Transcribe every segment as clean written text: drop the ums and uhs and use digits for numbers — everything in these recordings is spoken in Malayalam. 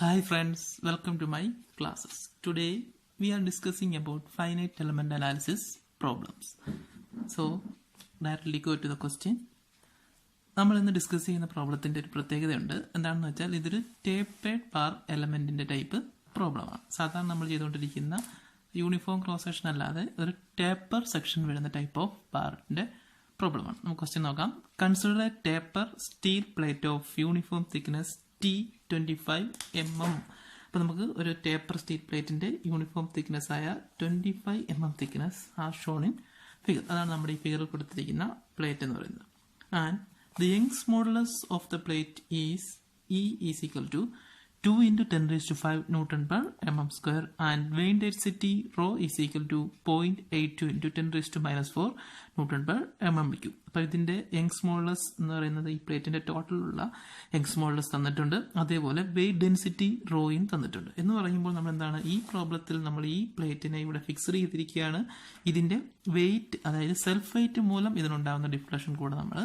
Hi friends, welcome to my classes. Today we are discussing about finite element analysis problems. So directly go to the question. നമ്മൾ ഇന്ന് ഡിസ്കസ് ചെയ്യുന്ന പ്രോബ്ലത്തിൻ്റെ ഒരു പ്രത്യേകതയുണ്ട്. എന്താണെന്ന് വെച്ചാൽ ഇതൊരു ടേപ്പേഡ് ബാർ എലമെൻറ്റിൻ്റെ ടൈപ്പ് പ്രോബ്ലമാണ്. സാധാരണ നമ്മൾ ചെയ്തുകൊണ്ടിരിക്കുന്ന യൂണിഫോം ക്രോസ് സെക്ഷൻ അല്ലാതെ ഒരു ടേപ്പർ സെക്ഷൻ വരുന്ന ടൈപ്പ് ഓഫ് ബാറിൻ്റെ പ്രോബ്ലമാണ്. നമുക്ക് ക്വസ്റ്റ്യൻ നോക്കാം. Consider A taper steel plate of uniform thickness T25 mm. അപ്പോൾ നമുക്ക് ഒരു ടേപ്പർ സ്റ്റീൽ പ്ലേറ്റിൻ്റെ യൂണിഫോം തിക്നെസ് ആയ 25 mm തിക്നെസ് ആ ഷോൺ ഇൻ ഫിഗർ. അതാണ് നമ്മുടെ ഈ ഫിഗറിൽ കൊടുത്തിരിക്കുന്ന പ്ലേറ്റ് എന്ന് പറയുന്നത്. And the Young's modulus of the plate is E is equal to 2 into 10 raised to 5 Newton per mm square and vein density rho is equal to 0.82 into 10 raised to minus 4 Newton per mm cube. അപ്പോൾ ഇതിൻ്റെ യങ്സ് മോഡുലസ് എന്ന് പറയുന്നത് ഈ പ്ലേറ്റിൻ്റെ ടോട്ടലുള്ള യങ്സ് മോഡുലസ് തന്നിട്ടുണ്ട്. അതേപോലെ വെയിറ്റ് ഡെൻസിറ്റി റോയും തന്നിട്ടുണ്ട്. എന്ന് പറയുമ്പോൾ നമ്മൾ എന്താണ് ഈ പ്രോബ്ലത്തിൽ നമ്മൾ ഈ പ്ലേറ്റിനെ ഇവിടെ ഫിക്സ് ചെയ്തിരിക്കുകയാണ്. ഇതിൻ്റെ വെയിറ്റ്, അതായത് സെൽഫ് വെയിറ്റ് മൂലം ഇതിനുണ്ടാകുന്ന ഡിഫ്ലക്ഷൻ കൂടെ നമ്മൾ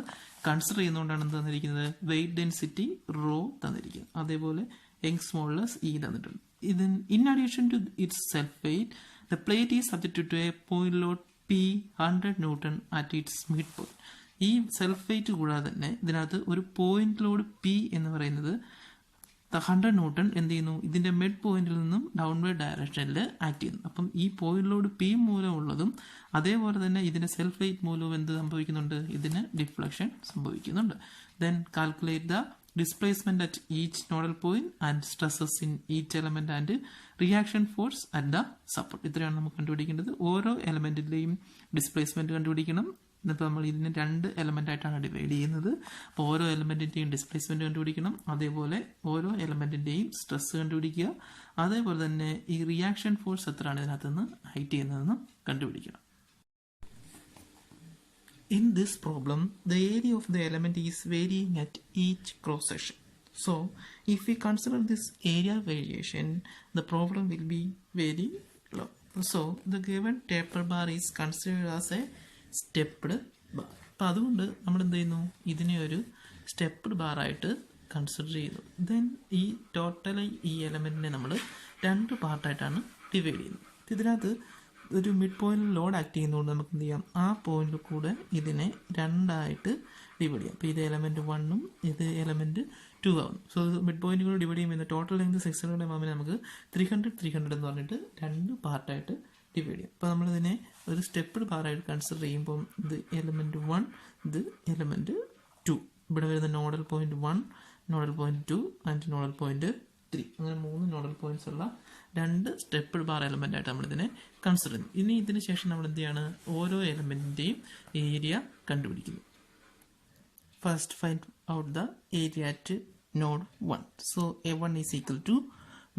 കൺസിഡർ ചെയ്യുന്നതുകൊണ്ടാണ് എന്ത് തന്നിരിക്കുന്നത്, വെയിറ്റ് ഡെൻസിറ്റി റോ തന്നിരിക്കുന്നത്. അതേപോലെ യങ്സ് മോഡുലസ് E തന്നിട്ടുണ്ട്. ഇതിൻ in addition to its self weight, the plate is subjected to a point load P 100 newton at its mid point. ഈ സെൽഫ് വെയിറ്റ് കൂടാതെ തന്നെ ഇതിനകത്ത് ഒരു പോയിന്റ് ലോഡ് P എന്ന് പറയുന്നത് 100 ന്യൂട്ടൺ എന്ത് ചെയ്യുന്നു, ഇതിൻ്റെ മിഡ് പോയിന്റിൽ നിന്നും ഡൗൺവേർഡ് ഡയറക്ഷനിൽ ആക്ട് ചെയ്യുന്നു. അപ്പം ഈ പോയിന്റ് ലോഡ് P മൂലമുള്ളതും അതേപോലെ തന്നെ ഇതിൻ്റെ സെൽഫ് വെയിറ്റ് മൂലവും എന്ത് സംഭവിക്കുന്നുണ്ട്, ഇതിന് ഡിഫ്ലക്ഷൻ സംഭവിക്കുന്നുണ്ട്. Then calculate the displacement at each nodal point and stresses in each element and reaction force at the support. ഇത്രയാണ് നമുക്ക് കണ്ടുപിടിക്കേണ്ടത്. ഓരോ എലമെൻറ്റിൻ്റെയും ഡിസ്പ്ലേസ്മെൻറ്റ് കണ്ടുപിടിക്കണം. ഇന്നിപ്പോൾ നമ്മൾ ഇതിനെ 2 എലമെൻ്റ് ആയിട്ടാണ് ഡിവൈഡ് ചെയ്യുന്നത്. അപ്പോൾ ഓരോ എലമെൻറ്റിൻ്റെയും ഡിസ്പ്ലേസ്മെൻറ്റ് കണ്ടുപിടിക്കണം. അതേപോലെ ഓരോ എലമെൻറ്റിൻ്റെയും സ്ട്രെസ് കണ്ടുപിടിക്കുക. അതേപോലെ തന്നെ ഈ റിയാക്ഷൻ ഫോഴ്സ് എത്രയാണ് ഇതിനകത്ത് നിന്ന് ഹൈറ്റ് ചെയ്യുന്നതെന്ന് കണ്ടുപിടിക്കണം. In this problem, the area of the element is varying at each cross section. So, if we consider this area variation, the problem will be very low. So, the given taper bar is considered as a stepped bar. അപ്പോൾ അതുകൊണ്ട് നമ്മൾ എന്ത് ചെയ്യുന്നു, ഇതിനെ ഒരു സ്റ്റെപ്പ്ഡ് ബാറായിട്ട് കൺസിഡർ ചെയ്യുന്നു. ദെൻ ഈ ടോട്ടലി ഈ എലമെൻറ്റിനെ നമ്മൾ 2 പാർട്ടായിട്ടാണ് ഡിവൈഡ് ചെയ്യുന്നത്. ഇതിനകത്ത് ഒരു മിഡ് പോയിന്റിൽ ലോഡ് ആക്ട് ചെയ്യുന്നതുകൊണ്ട് നമുക്ക് എന്ത് ചെയ്യാം, ആ പോയിന്റിൽ കൂടെ ഇതിനെ 2 ആയിട്ട് ഡിവൈഡ് ചെയ്യാം. അപ്പോൾ ഇത് എലമെൻറ്റ് 1ഉം ഇത് എലമെൻറ്റ് 2 ആവുന്നു. സോ മിഡ് പോയിന്റ് കൂടെ ഡിവൈഡ് ചെയ്യുമ്പോൾ ടോട്ടൽ ലെങ്ത് 600 mm നമുക്ക് 300 എന്ന് പറഞ്ഞിട്ട് 2 പാർട്ടായിട്ട് ഡിവൈഡ് ചെയ്യാം. അപ്പോൾ നമ്മളിതിനെ ഒരു സ്റ്റെപ്പ്ഡ് ബാറായിട്ട് കൺസിഡർ ചെയ്യുമ്പോൾ ഇത് എലമെൻറ്റ് 1, ഇത് എലമെൻറ്റ് 2. ഇവിടെ വരുന്ന nodal point 1, nodal point 2 and nodal point 3. അങ്ങനെ 3 നോഡൽ പോയിന്റ്സ് ഉള്ള 2 സ്റ്റെപ്പ്ഡ് ബാർ എലമെൻ്റ് ആയിട്ട് നമ്മളിതിനെ കൺസിഡർ ചെയ്യുന്നു. ഇനി ഇതിന് ശേഷം നമ്മൾ എന്ത് ചെയ്യാണ്, ഓരോ എലമെൻറ്റിൻ്റെയും ഏരിയ കണ്ടുപിടിക്കുന്നു. First find out the area at node 1. So A1 is equal to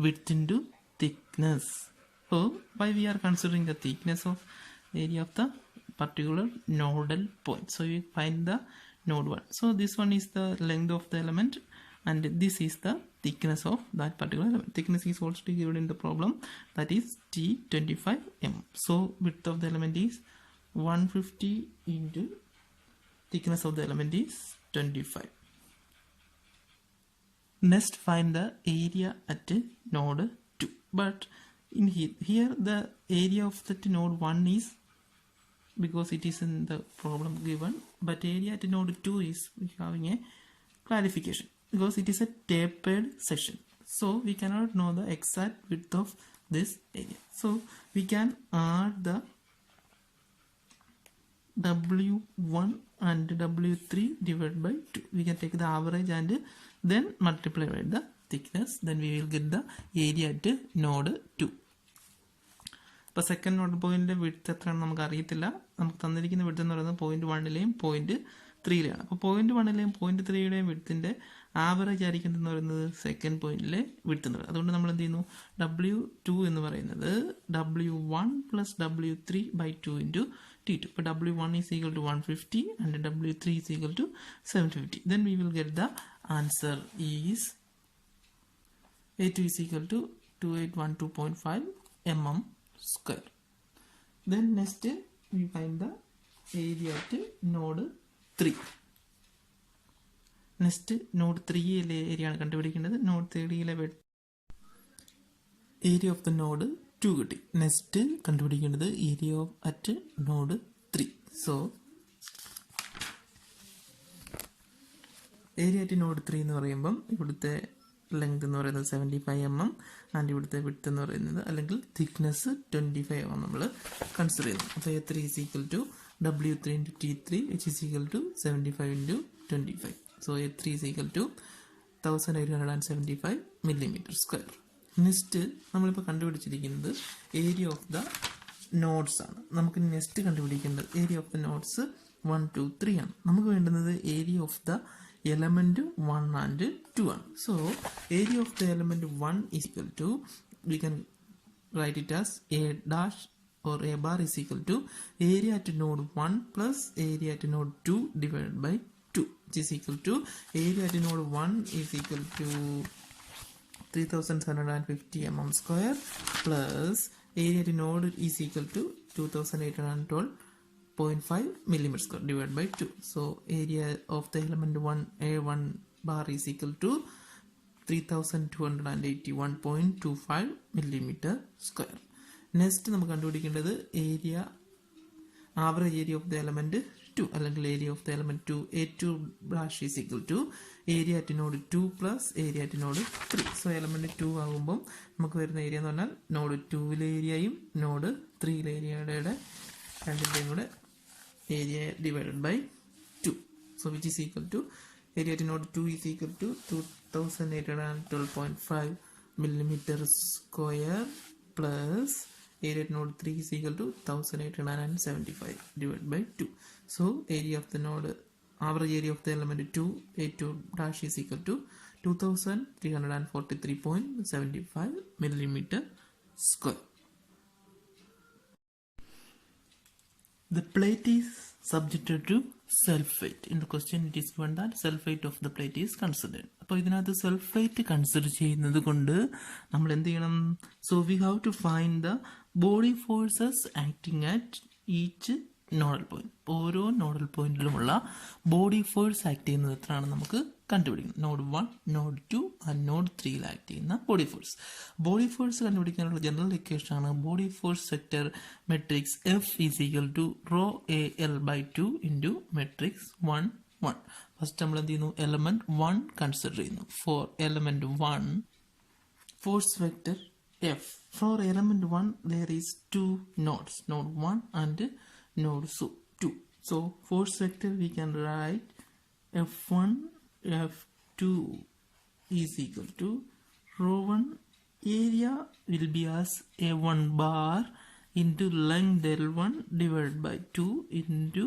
width into thickness. So why we are considering the thickness of area of the particular nodal point. So you find the node 1. So this one is the length of the element and this is the thickness of that particular element. Thickness is also given in the problem, that is T25 mm. So width of the element is 150 into thickness of the element is 25. Next find the area at node 2. But in here the area of that node 1 is, because it is in the problem given, but area at node 2 is having a clarification because it is a tapered section. So we cannot know the exact width of this area. So we can add the W1 and W3 divided by 2. We can take the average and then multiply by the thickness. Then we will get the area at node 2. ഇപ്പോൾ സെക്കൻഡ് നോഡ് പോയിന്റിൻ്റെ വിഡ്ത്ത് എത്രയാണെന്ന് നമുക്ക് അറിയത്തില്ല. നമുക്ക് തന്നിരിക്കുന്ന വിഡ്ത്ത് എന്ന് പറയുന്നത് പോയിന്റ് 1ലെയും പോയിന്റ് 3ലെയാണ്. അപ്പോൾ പോയിന്റ് 1ലെയും പോയിന്റ് 3ലെയും വിഡ്ത്തിൻ്റെ ആവറേജ് ആയിരിക്കുന്നതെന്ന് പറയുന്നത് സെക്കൻഡ് പോയിന്റിലെ വിഡ്ത്ത് എന്ന് പറയുന്നത്. അതുകൊണ്ട് നമ്മൾ എന്ത് ചെയ്യുന്നു, W2 എന്ന് പറയുന്നത് W1 plus W3 by 2 into T2. ഇപ്പോൾ W1 is equal to 150 and W3 is equal to 750. Then we will get the answer is A2 is equal to 2812.5 mm square. Then next we find the area at node 3. Next node 3യിലെ ഏരിയ ആണ് കണ്ടുപിടിക്കേണ്ടത്. നോഡ് 3യിലെ ഏരിയ ഓഫ് ദ നോഡ് 2 കിട്ടി. നെക്സ്റ്റ് കണ്ടുപിടിക്കേണ്ടത് area of at node 3. So area at node 3 എന്ന് പറയുമ്പം ഇവിടുത്തെ ലെങ്ത് എന്ന് പറയുന്നത് 75 mm ആൻഡ് ഇവിടുത്തെ വിഡ്ത്ത് എന്ന് പറയുന്നത് അല്ലെങ്കിൽ തിക്നെസ് 25 mm നമ്മൾ കൺസിഡർ ചെയ്യുന്നു. അപ്പോൾ A3 is equal to W3 into T3 which is equal to 75 into 25. So A3 is equal to 1875 millimeter square. Next നമ്മളിപ്പോൾ കണ്ടുപിടിച്ചിരിക്കുന്നത് ഏരിയ ഓഫ് ദ നോഡ്സ് ആണ്. നമുക്ക് നെക്സ്റ്റ് കണ്ടുപിടിക്കേണ്ടത് ഏരിയ ഓഫ് ദ നോഡ്സ് 1, 2, 3 ആണ്. നമുക്ക് വേണ്ടുന്നത് area of the element 1 and 2 ആണ്. So area of the element 1 is equal to, we can write it as A dash or A bar is equal to area at node 1 plus area at node 2 divided by 2, which is equal to area at node 1 is equal to 3750 mm square plus area at node is equal to 2812.5 millimeter square divided by 2. So area of the element 1 A1 bar is equal to 3281.25 millimeter square. Next നമുക്ക് കണ്ടുപിടിക്കേണ്ടത് area average area of the element 2 അല്ലെങ്കിൽ area of the element 2 A2 dash is equal to area at node 2 plus area at node 3. So element 2 ആകുമ്പം നമുക്ക് വരുന്ന ഏരിയ എന്ന് പറഞ്ഞാൽ നോഡ് 2 ഏരിയയും നോഡ് 3 ഏരിയയുടെ രണ്ടിൻ്റെയും കൂടെ area divided by 2. So which is equal to area at node 2 is equal to 2812.5 millimeter square plus area at node 3 is equal to 1875 divided by 2. So area of the node, average area of the element 2 A2 dash is equal to 2343.75 millimeter square. The plate is subjected to self weight. In the question it is given that self weight of the plate is considered. അപ്പോൾ ഇതിനകത്ത് സെൽഫ് വെയിറ്റ് കൺസിഡർ ചെയ്യുന്നത് കൊണ്ട് നമ്മൾ എന്ത് ചെയ്യണം? So we have to find the body forces acting at each nodal point. ഓരോ നോഡൽ പോയിന്റിലുമുള്ള ബോഡി ഫോഴ്സ് ആക്ട് ചെയ്യുന്നത് എത്രയാണ് നമുക്ക് കണ്ടുപിടിക്കുന്നത്. Node 1, node 2 and node 3 act ചെയ്യുന്ന ബോഡി ഫോഴ്സ്. ബോഡി ഫോഴ്സ് കണ്ടുപിടിക്കാനുള്ള ജനറൽ ഇക്വേഷൻ ആണ് body force vector matrix F is equal to rho AL/2 into matrix 1, 1. ഫസ്റ്റ് നമ്മൾ എന്ത് ചെയ്യുന്നു? എലമെന്റ് 1 കൺസിഡർ ചെയ്യുന്നു. For element 1 force vector F. For element 1 there is 2 nodes, node 1 and node 2. So force vector we can write F1 F2 is equal to rho 1 area will be as A1 bar into length L1 divided by 2 into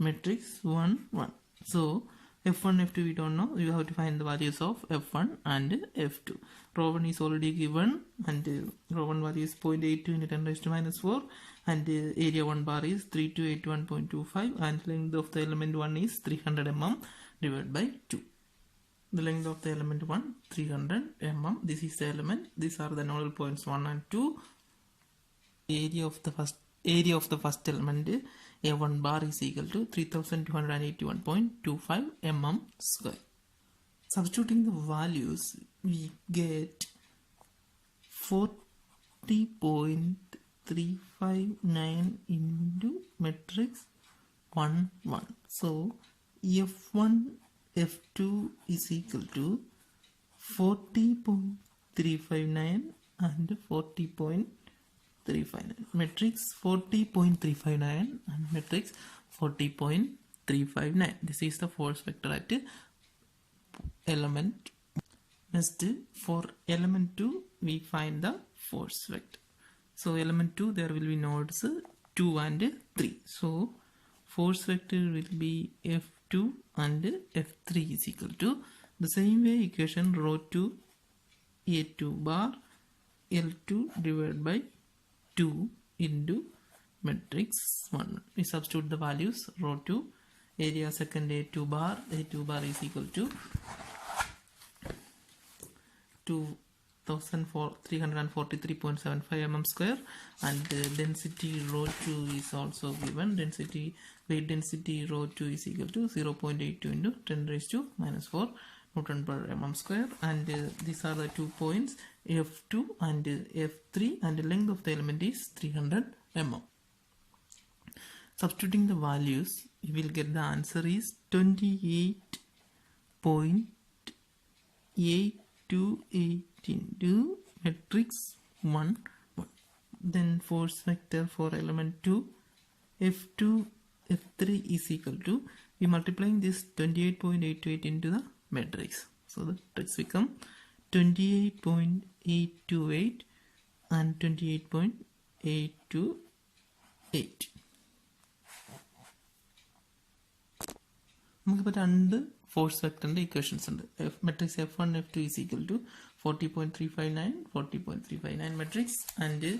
matrix 1, 1. So F1, F2 we don't know. You have to find the values of F1 and F2. Rho 1 is already given and rho 1 value is 0.82 into 10 raised to minus 4 and area 1 bar is 3281.25 and length of the element 1 is 300 mm divided by 2. The length of the element 1 300 mm. This is the element. These are the nodal points 1 and 2. Area of the first element A1 bar is equal to 3281.25 mm square. Substituting the values, we get 40.359 into matrix 1, 1. So F1 F2 is equal to 40.359 and 40.359. Matrix 40.359 and matrix 40.359. This is the force vector at element. Next, for element 2 we find the force vector. So element 2 there will be nodes 2 and 3. So force vector will be F2 and F3 is equal to the same way equation rho 2 A2 bar L2 divided by 2 into matrix 1. We substitute the values. Rho 2 area second A2 bar is equal to 2343.75 mm square and density rho 2 is also given. Weight density rho 2 is equal to 0.82 into 10 raised to minus 4 Newton per mm square, and these are the 2 points F2 and F3, and the length of the element is 300 mm. Substituting the values, you will get the answer is 28.828 into matrix 1. Then force vector for element 2, F2, F3 is equal to, we multiplying this 28.828 into the matrix. So the matrix become 28.828 and 28.828. നമുക്കിപ്പോൾ രണ്ട് ഫോഴ്സ് വെക്ടറിൻ്റെ ഇക്വേഷൻസ് ഉണ്ട്. Matrix F1 F2 is equal to 40.359 40.359 matrix, and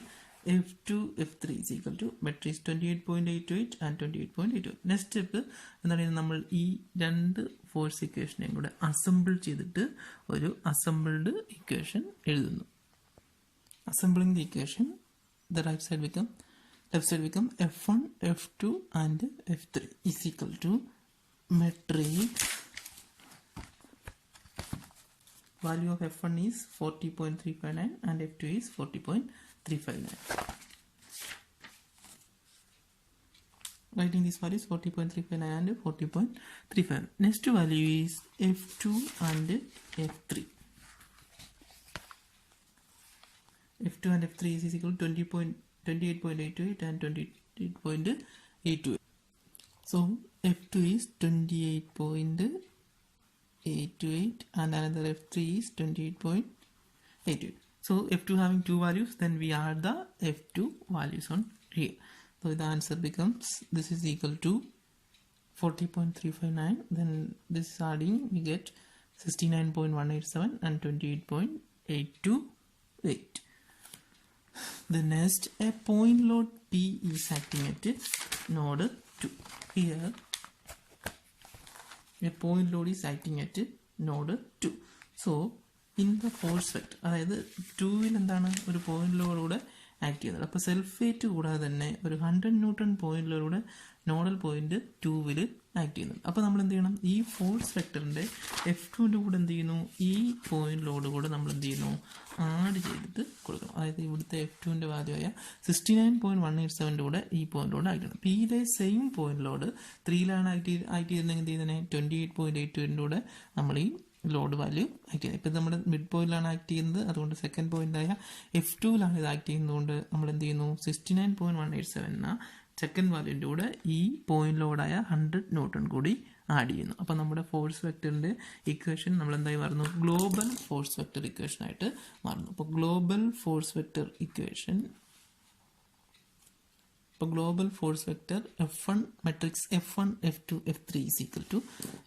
F2 F3 is equal to matrix 28.828 and 28.828. Next step എന്താണ്, നമ്മൾ ഈ രണ്ട് ഫോഴ്സ് ഇക്വേഷനെയും കൂടെ അസംബിൾ ചെയ്തിട്ട് ഒരു അസംബിൾഡ് ഇക്വേഷൻ എഴുതുന്നു. Assembling the equation, the right side become F1 F2 and F3 is equal to matrix, value of F1 is 40.359 and F2 is 40.359. Writing these values 40.359 and 40.359. Next value is F2 and F3. F2 and F3 is equal to 28.828 and 28.828. So F2 is 28.828 and another F3 is 28.828. So F2 having two values, then we add the F2 values on here. So the answer becomes, this is equal to 40.359, then this is adding, we get 69.187 and 28.828. The next, a point load P is acting at node 2. Here a point load is acting at node 2. So in the force vector, അതായത് 2-ൽ എന്താണ് ഒരു പോയിന്റ് ലോഡിലൂടെ ആക്ട് ചെയ്യുന്നത്. അപ്പോൾ സെൽഫ് വെയിറ്റ് കൂടാതെ തന്നെ ഒരു 100 ന്യൂട്ടൺ പോയിന്റ് ലോഡിലൂടെ നോഡൽ പോയിന്റ് 2-ൽ ആക്ട് ചെയ്യുന്നുണ്ട്. അപ്പോൾ നമ്മൾ എന്ത് ചെയ്യണം, ഈ ഫോഴ്സ് വെക്ടറിൻ്റെ F2-ൻ്റെ കൂടെ എന്ത് ചെയ്യുന്നു, ഈ പോയിന്റ് ലോഡ് കൂടെ നമ്മൾ എന്ത് ചെയ്യുന്നു, ആഡ് ചെയ്തിട്ട് കൊടുക്കണം. അതായത് ഇവിടുത്തെ F2-ൻ്റെ വാല്യൂ ആയ 69.187 കൂടെ ഈ പോയിന്റ് ലോഡ് ആക്ട് ചെയ്യണം. P-യിലെ സെയിം പോയിന്റ് ലോഡ് 3-ലാണ് ആക്ട് ചെയ്തിരുന്നെങ്കിൽ എന്ത് ചെയ്യുന്നതിനെ 28.82 കൂടെ നമ്മൾ ഈ ലോഡ് വാല്യൂ ആക്ട് ചെയ്യുന്നത്. ഇപ്പം നമ്മുടെ മിഡ് പോയിന്റിലാണ് ആക്ട് ചെയ്യുന്നത്, അതുകൊണ്ട് സെക്കൻഡ് പോയിന്റായ F2-ലാണ് ഇത് ആക്ട് ചെയ്യുന്നതുകൊണ്ട് നമ്മൾ എന്ത് ചെയ്യുന്നു, 69.187 സെക്കൻഡ് വാല്യൂൻ്റെ കൂടെ ഈ പോയിന്റ് ലോഡായ 100 ന്യൂട്ടൺ കൂടി ആഡ് ചെയ്യുന്നു. അപ്പോൾ നമ്മുടെ ഫോഴ്സ് വെക്ടറിൻ്റെ ഇക്വേഷൻ നമ്മൾ എന്തായി മാറുന്നു, ഗ്ലോബൽ ഫോഴ്സ് വെക്ടർ ഇക്വേഷൻ ആയിട്ട് മാറുന്നു. അപ്പോൾ ഗ്ലോബൽ ഫോഴ്സ് വെക്ടർ ഇക്വേഷൻ, ഇപ്പോൾ global force vector F1 matrix F1 F2 F3 is equal to,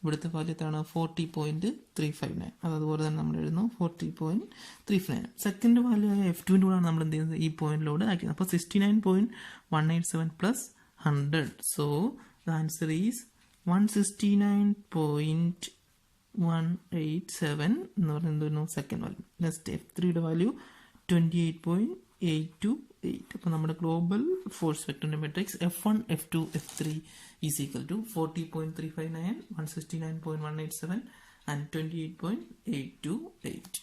ഇവിടുത്തെ വാല്യൂ എത്രയാണ്, 40.359. അതുപോലെ തന്നെ നമ്മൾ എഴുതുന്നു 40.359. സെക്കൻഡ് വാല്യൂ ആയ F2-ൻ്റെ കൂടെയാണ് നമ്മൾ എന്ത് ചെയ്യുന്നത്, ഈ പോയിന്റ് ലോഡ് ആക്കിയത്. അപ്പോൾ 69.187 plus 100. So the answer is 169.187 എന്ന് പറയുന്നത് സെക്കൻഡ് വാല്യൂ. നെക്സ്റ്റ് F3-യുടെ വാല്യൂ 28.828. അപ്പോൾ നമ്മുടെ ഗ്ലോബൽ ഫോഴ്സ് വെക്ടറിന്റെ matrix F1 F2 F3 is equal to 40.359, 169.187 and 28.828.